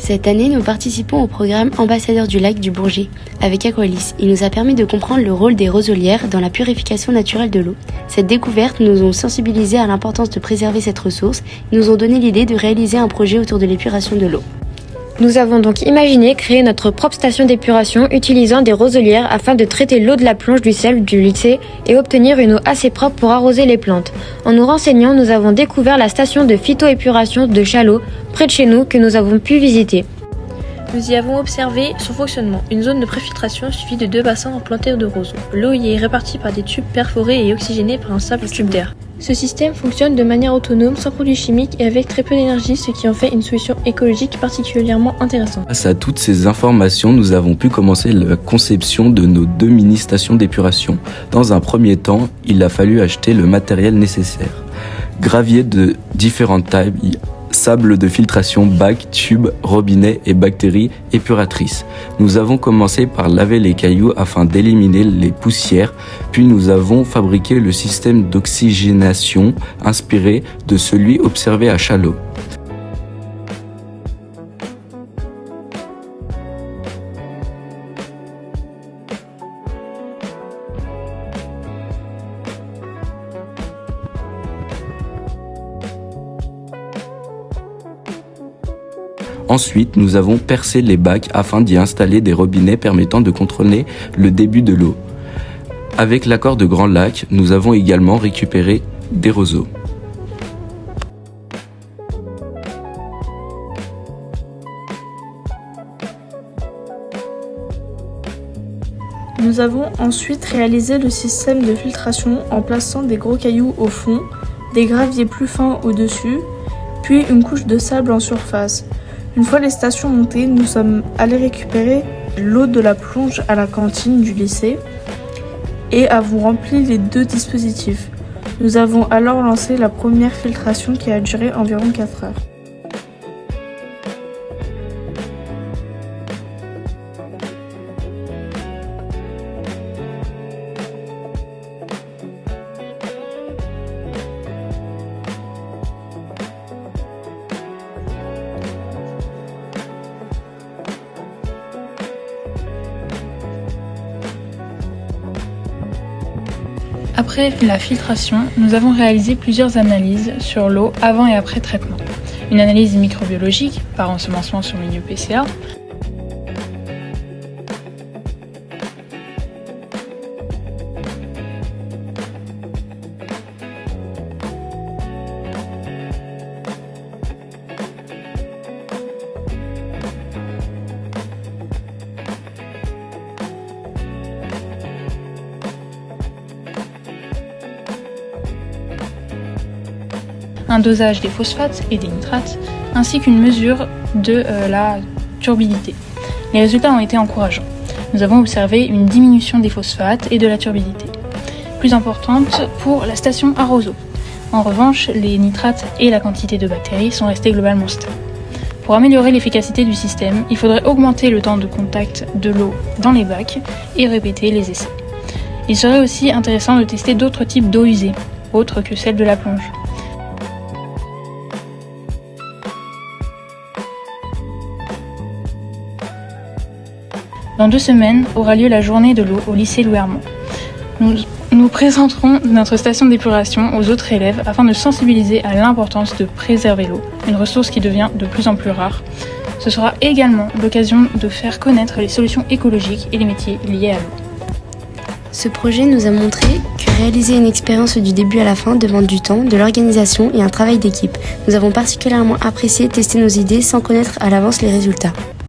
Cette année, nous participons au programme Ambassadeurs du lac du Bourget avec Aqualis. Il nous a permis de comprendre le rôle des roselières dans la purification naturelle de l'eau. Cette découverte nous ont sensibilisés à l'importance de préserver cette ressource et nous ont donné l'idée de réaliser un projet autour de l'épuration de l'eau. Nous avons donc imaginé créer notre propre station d'épuration utilisant des roselières afin de traiter l'eau de la plonge du sel du lycée et obtenir une eau assez propre pour arroser les plantes. En nous renseignant, nous avons découvert la station de phytoépuration de Chalots, près de chez nous, que nous avons pu visiter. Nous y avons observé son fonctionnement. Une zone de préfiltration suivie de 2 bassins implantés de roseaux. L'eau y est répartie par des tubes perforés et oxygénés par un simple tube d'air. Ce système fonctionne de manière autonome, sans produits chimiques et avec très peu d'énergie, ce qui en fait une solution écologique particulièrement intéressante. Grâce à toutes ces informations, nous avons pu commencer la conception de nos 2 mini-stations d'épuration. Dans un premier temps, il a fallu acheter le matériel nécessaire. Gravier de différentes tailles, sable de filtration, bacs, tubes, robinets et bactéries épuratrices. Nous avons commencé par laver les cailloux afin d'éliminer les poussières, puis nous avons fabriqué le système d'oxygénation inspiré de celui observé à Chalots. Ensuite, nous avons percé les bacs afin d'y installer des robinets permettant de contrôler le début de l'eau. Avec l'accord de Grand Lac, nous avons également récupéré des roseaux. Nous avons ensuite réalisé le système de filtration en plaçant des gros cailloux au fond, des graviers plus fins au-dessus, puis une couche de sable en surface. Une fois les stations montées, nous sommes allés récupérer l'eau de la plonge à la cantine du lycée et avons rempli les 2 dispositifs. Nous avons alors lancé la première filtration qui a duré environ 4 heures. Après la filtration, nous avons réalisé plusieurs analyses sur l'eau avant et après traitement. Une analyse microbiologique par ensemencement sur milieu PCA, un dosage des phosphates et des nitrates, ainsi qu'une mesure de la turbidité. Les résultats ont été encourageants. Nous avons observé une diminution des phosphates et de la turbidité, plus importante pour la station à roseaux. En revanche, les nitrates et la quantité de bactéries sont restés globalement stables. Pour améliorer l'efficacité du système, il faudrait augmenter le temps de contact de l'eau dans les bacs et répéter les essais. Il serait aussi intéressant de tester d'autres types d'eau usée, autres que celle de la plonge. Dans 2 semaines aura lieu la journée de l'eau au lycée Louis Armand. Nous présenterons notre station d'épuration aux autres élèves afin de sensibiliser à l'importance de préserver l'eau, une ressource qui devient de plus en plus rare. Ce sera également l'occasion de faire connaître les solutions écologiques et les métiers liés à l'eau. Ce projet nous a montré que réaliser une expérience du début à la fin demande du temps, de l'organisation et un travail d'équipe. Nous avons particulièrement apprécié tester nos idées sans connaître à l'avance les résultats.